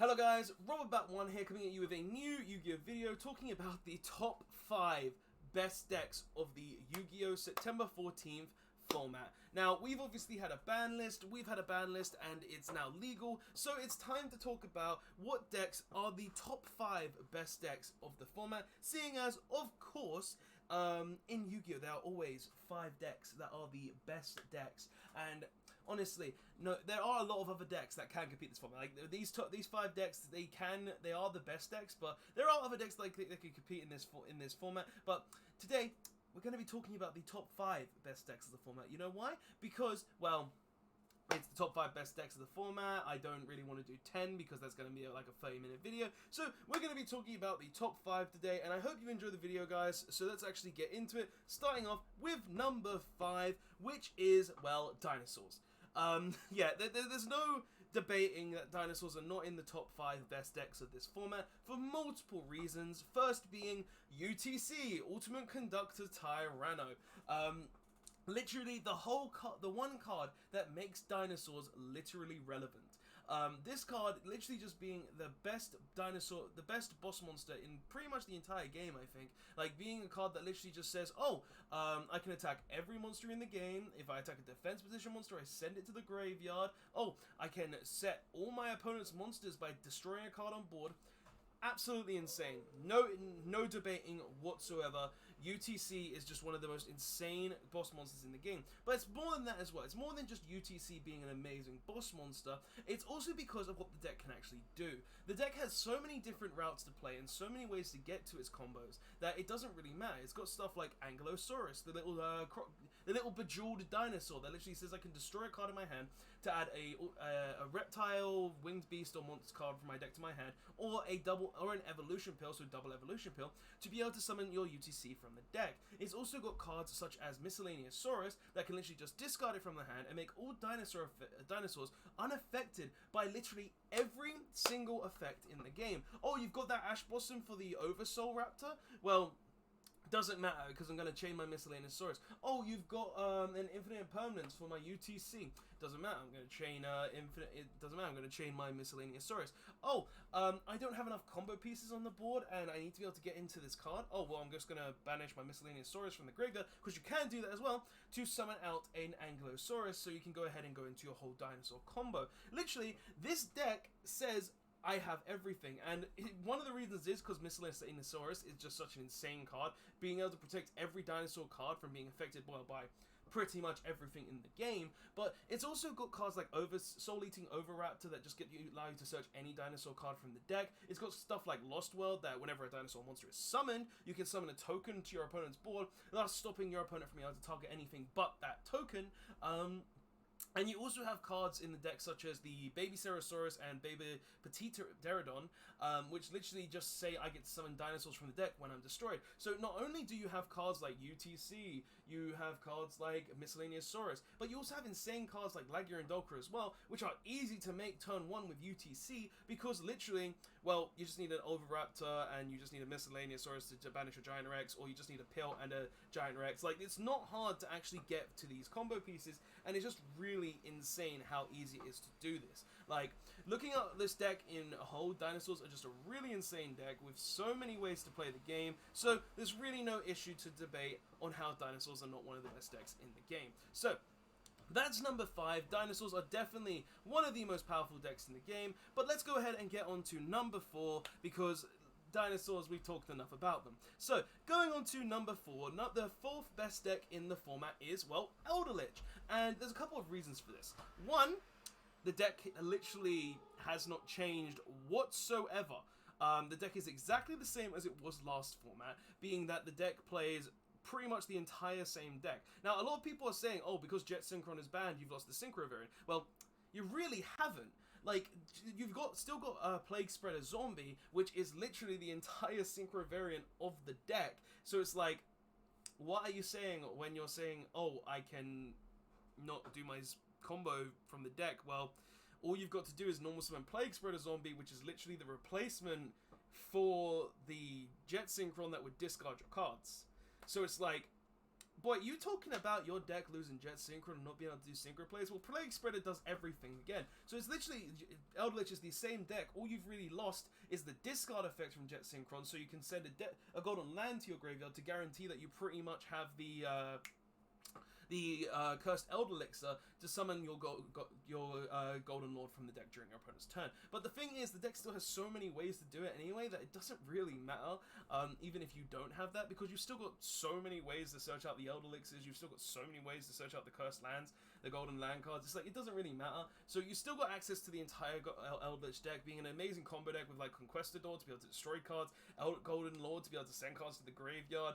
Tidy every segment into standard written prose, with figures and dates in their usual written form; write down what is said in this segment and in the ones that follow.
Hello guys, RobotBat1 here coming at you with a new Yu-Gi-Oh video talking about the top 5 best decks of the Yu-Gi-Oh September 14th format. Now, we've obviously had a ban list, and it's now legal, so it's time to talk about what decks are the top 5 best decks of the format, seeing as, of course, in Yu-Gi-Oh there are always 5 decks that are the best decks, and honestly, no, there are a lot of other decks that can compete this format. Like these 5 decks, they are the best decks, but there are other decks that can compete in this format. But today we're going to be talking about the top 5 best decks of the format. You know why? Because, well, it's the top 5 best decks of the format. I don't really want to do 10 because that's going to be like a 30-minute video. So we're going to be talking about the top 5 today, and I hope you enjoy the video, guys. So let's actually get into it, starting off with number 5, which is, well, dinosaurs. Yeah, there's no debating that dinosaurs are not in the top 5 best decks of this format for multiple reasons. First being UTC, Ultimate Conductor Tyranno. Literally the one card that makes dinosaurs literally relevant. This card literally just being the best boss monster in pretty much the entire game, I think. Like, being a card that literally just says, oh, I can attack every monster in the game. If I attack a defense position monster, I send it to the graveyard. Oh, I can set all my opponent's monsters by destroying a card on board. Absolutely insane. No debating whatsoever. UTC is just one of the most insane boss monsters in the game. But it's more than that as well. It's more than just UTC being an amazing boss monster. It's also because of what the deck can actually do. The deck has so many different routes to play and so many ways to get to its combos that it doesn't really matter. It's got stuff like Ankylosaurus, the little bejeweled dinosaur that literally says I can destroy a card in my hand to add a reptile, winged beast, or monster card from my deck to my hand, or an evolution pill, so double evolution pill, to be able to summon your UTC from the deck. It's also got cards such as Miscellaneous Saurus that can literally just discard it from the hand and make all dinosaurs unaffected by literally every single effect in the game. Oh, you've got that Ash Blossom for the Oversoul Raptor? Well, doesn't matter because I'm going to chain my Miscellaneous Saurus. Oh, you've got an Infinite Impermanence for my UTC. Doesn't matter. I'm going to chain It doesn't matter. I'm going to chain my Miscellaneous Saurus. Oh, I don't have enough combo pieces on the board and I need to be able to get into this card. Oh, well, I'm just going to banish my Miscellaneous Saurus from the graveyard, because you can do that as well, to summon out an Ankylosaurus, so you can go ahead and go into your whole dinosaur combo. Literally, this deck says I have everything, and one of the reasons is because Miscellaneous Saurus is just such an insane card, being able to protect every dinosaur card from being affected by pretty much everything in the game. But it's also got cards like Soul Eating Oviraptor that just allow you to search any dinosaur card from the deck. It's got stuff like Lost World that whenever a dinosaur monster is summoned, you can summon a token to your opponent's board, thus stopping your opponent from being able to target anything but that token. And you also have cards in the deck such as the Baby Cerosaurus and Baby Petite Pterodon, which literally just say I get to summon dinosaurs from the deck when I'm destroyed. So not only do you have cards like UTC, you have cards like Miscellaneous Saurus, but you also have insane cards like Lagierdolka as well, which are easy to make turn 1 with UTC, because literally, well, you just need an Oviraptor and you just need a Miscellaneous Saurus to banish a Giant Rex, or you just need a Pill and a Giant Rex. Like, it's not hard to actually get to these combo pieces, and it's just really insane how easy it is to do this. Like, looking at this deck in a whole, dinosaurs are just a really insane deck with so many ways to play the game, so there's really no issue to debate on how dinosaurs are not one of the best decks in the game. So that's number 5. Dinosaurs are definitely one of the most powerful decks in the game, but let's go ahead and get on to number 4, because dinosaurs, we've talked enough about them. So, going on to number 4, the 4th best deck in the format is, well, Elder Lich. And there's a couple of reasons for this. One, the deck literally has not changed whatsoever. The deck is exactly the same as it was last format, being that the deck plays pretty much the entire same deck. Now, a lot of people are saying, oh, because Jet Synchron is banned, you've lost the Synchro variant. Well, you really haven't. Like, you've still got Plague Spreader Zombie, which is literally the entire Synchro variant of the deck. So it's like, what are you saying when you're saying, oh, I can not do my combo from the deck? Well, all you've got to do is normal summon Plague Spreader Zombie, which is literally the replacement for the Jet Synchron that would discard your cards. So it's like, boy, you talking about your deck losing Jet Synchro and not being able to do synchro plays? Well, Plague Spreader does everything again. So it's literally, Eldritch is the same deck. All you've really lost is the discard effect from Jet Synchron, so you can send a golden land to your graveyard to guarantee that you pretty much have the Cursed Elder Elixir to summon your Golden Lord from the deck during your opponent's turn. But the thing is, the deck still has so many ways to do it anyway that it doesn't really matter, even if you don't have that, because you've still got so many ways to search out the Elder Elixirs, you've still got so many ways to search out the Cursed Lands, the Golden Land cards. It's like, it doesn't really matter. So you still got access to the entire Eldritch deck, being an amazing combo deck with like Conquistador to be able to destroy cards, Golden Lord to be able to send cards to the graveyard,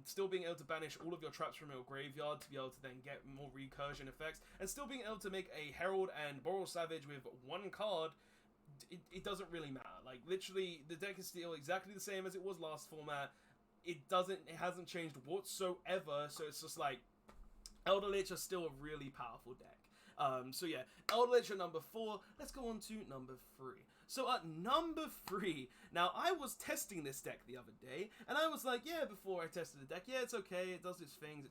still being able to banish all of your traps from your graveyard to be able to then get more recursion effects, and still being able to make a Herald and Boral Savage with one card. It doesn't really matter. Like, literally, the deck is still exactly the same as it was last format. It hasn't changed whatsoever, so it's just like, Elder Lich are still a really powerful deck. So yeah, Elder Lich at number 4. Let's go on to number 3. So at number 3, now I was testing this deck the other day, and I was like, yeah, before I tested the deck, yeah, it's okay, it does its things,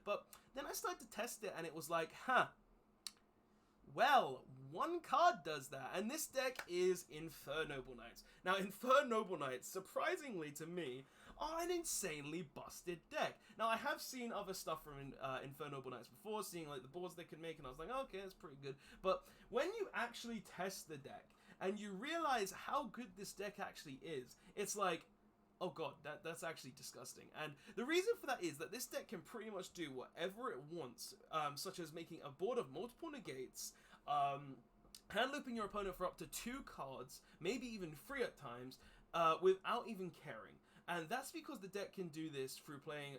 but then I started to test it, and it was like, well, one card does that, and this deck is Infernoble Knights. Now, Infernoble Knights, surprisingly to me, are an insanely busted deck. Now, I have seen other stuff from Infernoble Knights before, seeing like the boards they can make, and I was like, okay, that's pretty good. But when you actually test the deck, and you realize how good this deck actually is, it's like, oh god, that's actually disgusting. And the reason for that is that this deck can pretty much do whatever it wants, such as making a board of multiple negates, hand looping your opponent for up to 2 cards, maybe even 3 at times, without even caring. And that's because the deck can do this through playing,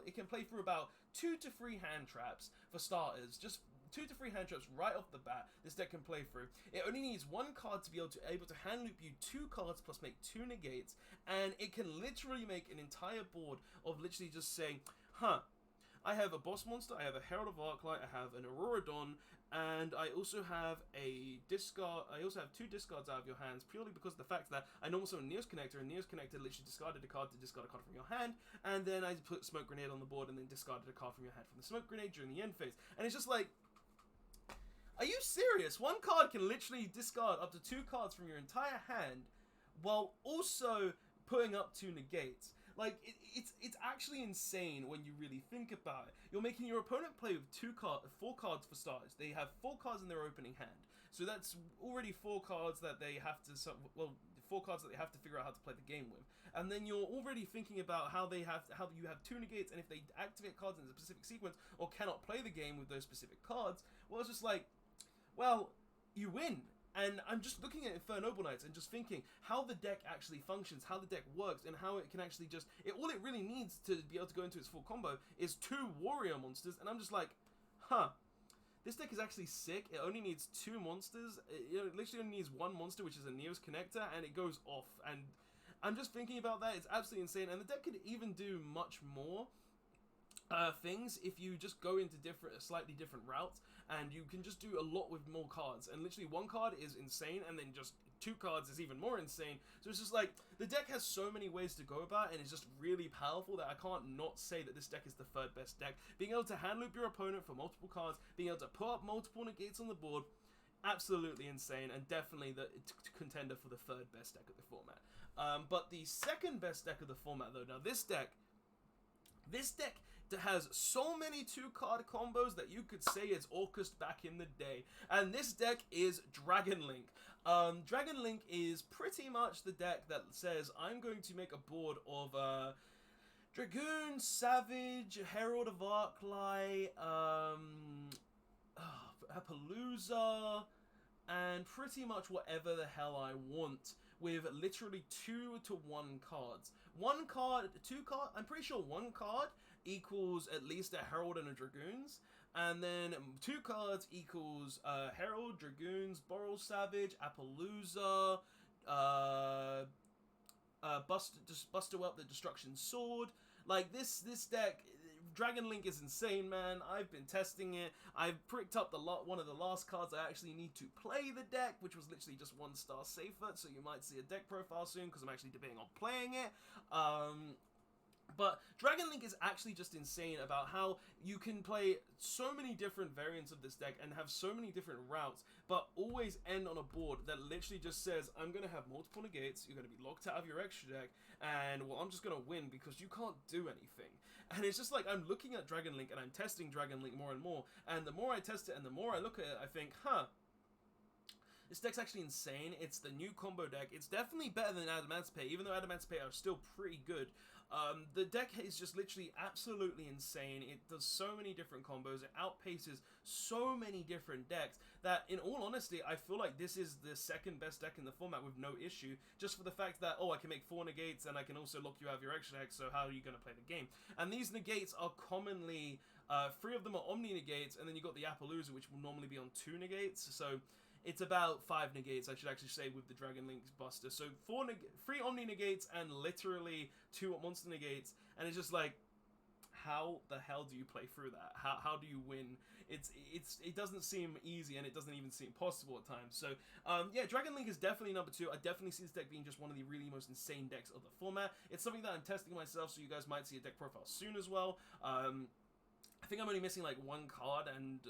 it can play through about 2 to 3 hand traps for starters, just 2 to 3 hand traps right off the bat. This deck can play through. It only needs 1 card to be able to hand loop you 2 cards plus make 2 negates, and it can literally make an entire board of literally just saying, I have a boss monster, I have a Herald of Arclight, I have an Aurora Dawn, and I also have a discard. I also have 2 discards out of your hands, purely because of the fact that I know also a Neos Connector, and Neos Connector literally discarded a card to discard a card from your hand, and then I put Smoke Grenade on the board and then discarded a card from your hand from the Smoke Grenade during the end phase. And it's just like, are you serious? 1 card can literally discard up to 2 cards from your entire hand, while also putting up 2 negates. Like, it's actually insane when you really think about it. You're making your opponent play with 4 cards for starters. They have 4 cards in their opening hand. So that's already 4 cards that they have to, 4 cards that they have to figure out how to play the game with. And then you're already thinking about how you have 2 negates, and if they activate cards in a specific sequence or cannot play the game with those specific cards, well, it's just like, well, you win. And I'm just looking at Infernoble Knights and just thinking how the deck actually functions, how the deck works, and how it can actually just... all it really needs to be able to go into its full combo is 2 warrior monsters, and I'm just like, this deck is actually sick. It only needs 2 monsters. It literally only needs 1 monster, which is a Neos Connector, and it goes off. And I'm just thinking about that. It's absolutely insane. And the deck could even do much more things if you just go into slightly different routes, and you can just do a lot with more cards. And literally 1 card is insane, and then just 2 cards is even more insane. So it's just like, the deck has so many ways to go about, and it's just really powerful that I can't not say that this deck is the 3rd best deck. Being able to hand loop your opponent for multiple cards, being able to put up multiple negates on the board, absolutely insane, and definitely the contender for the 3rd best deck of the format. But the 2nd best deck of the format though, now this deck that has so many 2-card combos that you could say it's Orcust back in the day. And this deck is Dragon Link. Dragon Link is pretty much the deck that says, I'm going to make a board of Dragoon, Savage, Herald of Arclight, Appaloosa, and pretty much whatever the hell I want, with literally 2 to 1 cards. 1 card, 2 card, I'm pretty sure 1 card equals at least a Herald and a Dragoons, and then 2 cards equals Herald, Dragoons, Boral Savage, Appaloosa, Buster Up the Destruction Sword. Like, this deck, Dragon Link is insane, man. I've been testing it. I've pricked up one of the last cards I actually need to play the deck, which was literally just 1 star safer, so you might see a deck profile soon, because I'm actually debating on playing it. But Dragon Link is actually just insane about how you can play so many different variants of this deck and have so many different routes, but always end on a board that literally just says, I'm going to have multiple negates, you're going to be locked out of your extra deck, and well, I'm just going to win because you can't do anything. And it's just like, I'm looking at Dragon Link and I'm testing Dragon Link more and more, and the more I test it and the more I look at it, I think, this deck's actually insane. It's the new combo deck. It's definitely better than Adamantipae, even though Adamantipae are still pretty good. The deck is just literally absolutely insane. It does so many different combos. It outpaces so many different decks that, in all honesty, I feel like this is the second best deck in the format with no issue, just for the fact that, oh, I can make 4 negates and I can also lock you out of your extra deck, so how are you going to play the game? And these negates are commonly, 3 of them are Omni negates, and then you got the Appaloosa, which will normally be on 2 negates, so it's about 5 negates, I should actually say, with the Dragon Link's Buster. So 3 Omni negates and literally 2 monster negates, and it's just like, how the hell do you play through that? How do you win? It doesn't seem easy, and it doesn't even seem possible at times. So yeah, Dragon Link is definitely number 2. I definitely see this deck being just one of the really most insane decks of the format. It's something that I'm testing myself, so you guys might see a deck profile soon as well. I think I'm only missing like 1 card, and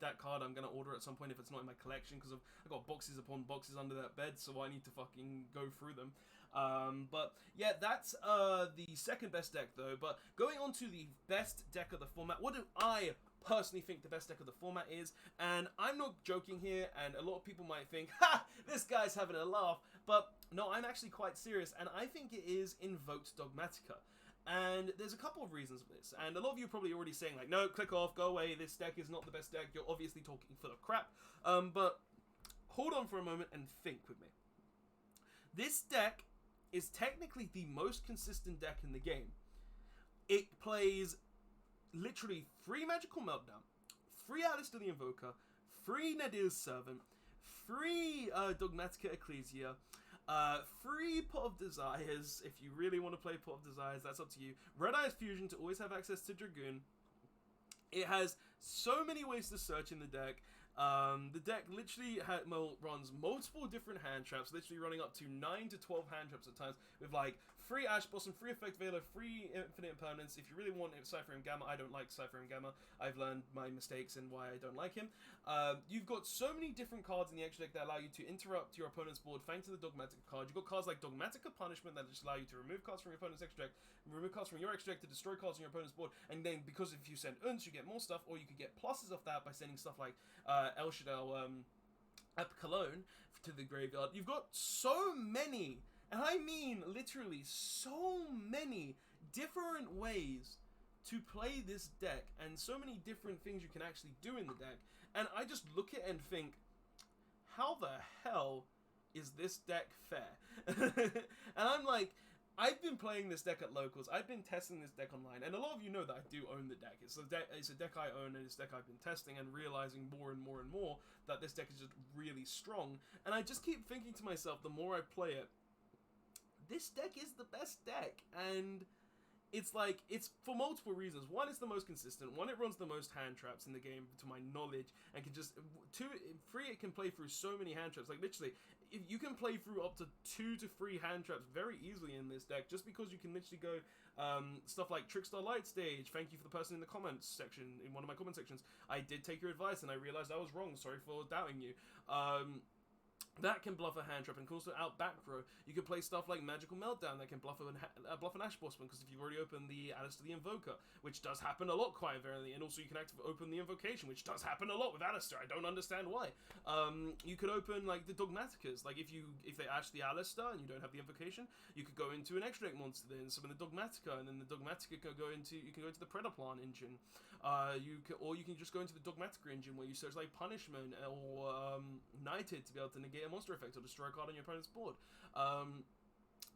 that card I'm gonna order at some point if it's not in my collection, because I've got boxes upon boxes under that bed, so I need to fucking go through them. But yeah, that's the second best deck though. But going on to the best deck of the format, what do I personally think the best deck of the format is? And I'm not joking here, and a lot of people might think, ha, this guy's having a laugh, but no, I'm actually quite serious, and I think it is Invoked Dogmatica. And there's a couple of reasons for this, and a lot of you are probably already saying like, no, click off, go away, this deck is not the best deck, you're obviously talking full of crap. But hold on for a moment and think with me. This deck is technically the most consistent deck in the game. It plays literally 3 Magical Meltdown, 3 Alistair the Invoker, 3 Nadir's Servant, 3 Dogmatica Ecclesia, 3 Pot of Desires. If you really want to play Pot of Desires, that's up to you. Red Eyes Fusion to always have access to Dragoon. It has so many ways to search in the deck. The deck literally runs multiple different hand traps, literally running up to 9 to 12 hand traps at times, with like 3 Ash Blossom, 3 Effect Veiler, 3 Infinite Impermanence. If you really want Cypher and Gamma, I don't like Cypher and Gamma. I've learned my mistakes and why I don't like him. You've got so many different cards in the extra deck that allow you to interrupt your opponent's board thanks to the Dogmatica card. You've got cards like Dogmatica Punishment that just allow you to remove cards from your opponent's extra deck, remove cards from your extra deck to destroy cards on your opponent's board, and then because if you send Unts, you get more stuff, or you could get pluses off that by sending stuff like El Shaddai, Cologne to the graveyard. You've got so many, and I mean literally so many different ways to play this deck, and so many different things you can actually do in the deck, and I just look at it and think, how the hell is this deck fair? And I'm like, I've been playing this deck at locals, I've been testing this deck online, and a lot of you know that I do own the deck. It's a deck I own, and it's a deck I've been testing and realizing more and more and more that this deck is just really strong. And I just keep thinking to myself, the more I play it, this deck is the best deck. And it's like, it's for multiple reasons. 1, it's the most consistent. 1, it runs the most hand traps in the game, to my knowledge, and can just 3, it can play through so many hand traps. Like literally, if you can play through up to 2 to 3 hand traps very easily in this deck, just because you can literally go stuff like Trickstar Light Stage. Thank you for the person in the comments section, in one of my comment sections. I did take your advice and I realized I was wrong. Sorry for doubting you. That can bluff a hand trap and can also out back row. You can play stuff like Magical Meltdown that can bluff an Ash Blossom, because if you've already opened the Alistair the Invoker, which does happen a lot quite variantly, and also you can open the Invocation, which does happen a lot with Alistair. I don't understand why. You could open like the Dogmaticas, like if they Ash the Alistair and you don't have the Invocation, you could go into an extra deck monster, then summon the Dogmatica, and then the Dogmatica can go into the Predaplan engine. You can just go into the Dogmatica engine where you search like Punishment or Knighted to be able to negate a monster effect or destroy a card on your opponent's board.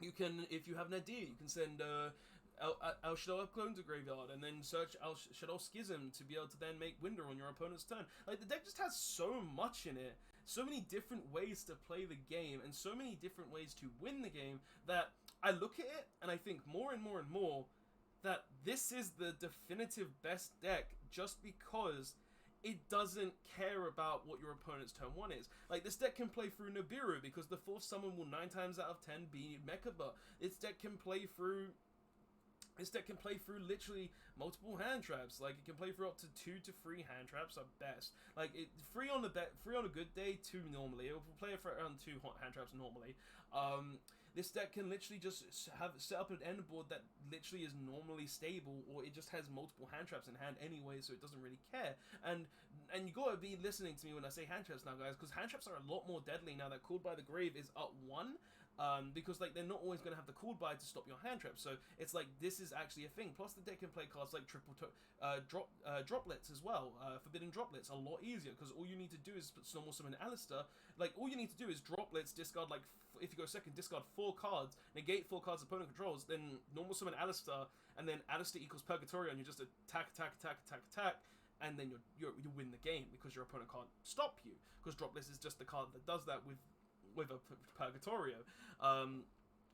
You can, if you have Nadir, you can send El Shaddai Clone to graveyard and then search El Shaddai Schism to be able to then make Winder on your opponent's turn. Like, the deck just has so much in it, so many different ways to play the game, and so many different ways to win the game, that I look at it and I think more and more and more that this is the definitive best deck, just because it doesn't care about what your opponent's turn 1 is. Like, this deck can play through Nibiru because the 4th summon will 9 times out of 10 be Mechaba. This deck can play through This deck can play through literally multiple hand traps. Like, it can play through up to 2 to 3 hand traps at best. Like, three on a good day, 2 normally. It will play it for around 2 hand traps normally. This deck can literally just set up an end board that literally is normally stable, or it just has multiple hand traps in hand anyway, so it doesn't really care. And you gotta be listening to me when I say hand traps now, guys, because hand traps are a lot more deadly now that Called by the Grave is up 1. Because like they're not always going to have the Called By to stop your hand trap, so it's like this is actually a thing. Plus the deck can play cards like droplets as well, forbidden droplets, a lot easier, because all you need to do is normal summon Alistair. Like, all you need to do is droplets, discard like, if you go second, discard 4 cards, negate 4 cards opponent controls, then normal summon Alistair, and then Alistair equals Purgatorio, and you just attack, and then you win the game, because your opponent can't stop you, because droplets is just the card that does that with a Purgatorio,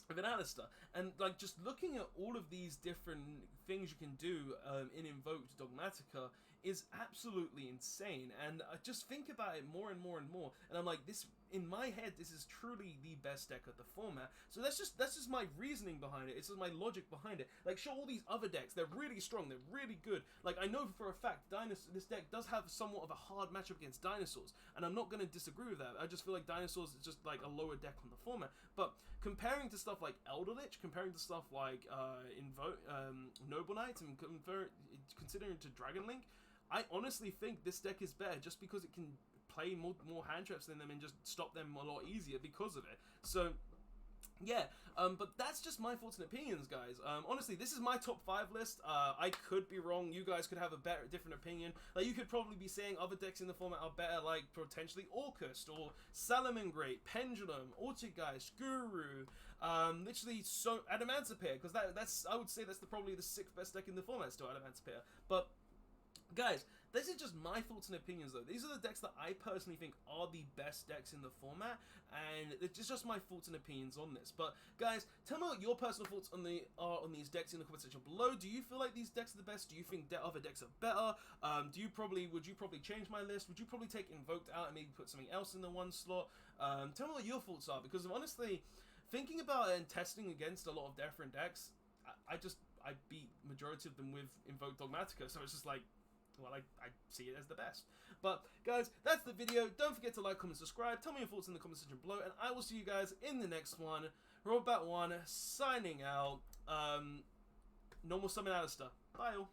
with an Alistair. And like, just looking at all of these different things you can do in Invoked Dogmatica is absolutely insane, and I just think about it more and more and more, and I'm like, this, in my head, this is truly the best deck of the format. So that's just my reasoning behind it. It's just my logic behind it. Like, sure, all these other decks, they're really strong, they're really good. Like, I know for a fact this deck does have somewhat of a hard matchup against Dinosaurs, and I'm not going to disagree with that. I just feel like Dinosaurs is just like a lower deck on the format. But comparing to stuff like Elder Lich, comparing to stuff like Noble Knight, and considering to Dragon Link, I honestly think this deck is better just because it can play more hand traps than them and just stop them a lot easier because of it. So yeah, but that's just my thoughts and opinions, guys. Honestly, this is my top 5 list. I could be wrong. You guys could have a different opinion. Like, you could probably be saying other decks in the format are better, like potentially Orcust or Salamangreat, Pendulum, Ortegeist, Guru, literally so Adamantipair, because that's I would say that's probably the 6th best deck in the format, still Adamantipair. But guys, this is just my thoughts and opinions, though. These are the decks that I personally think are the best decks in the format, and it's just my thoughts and opinions on this. But guys, tell me what your personal thoughts on these decks in the comment section below. Do you feel like these decks are the best? Do you think other decks are better? Would you probably change my list? Would you probably take Invoked out and maybe put something else in the 1 slot? Tell me what your thoughts are, because honestly, thinking about it and testing against a lot of different decks, I beat majority of them with Invoked Dogmatica, so it's just like, well, I see it as the best. But guys, that's the video. Don't forget to like, comment, subscribe. Tell me your thoughts in the comment section below, and I will see you guys in the next one. Robot1 signing out. Normal Summon Alistair. Bye all.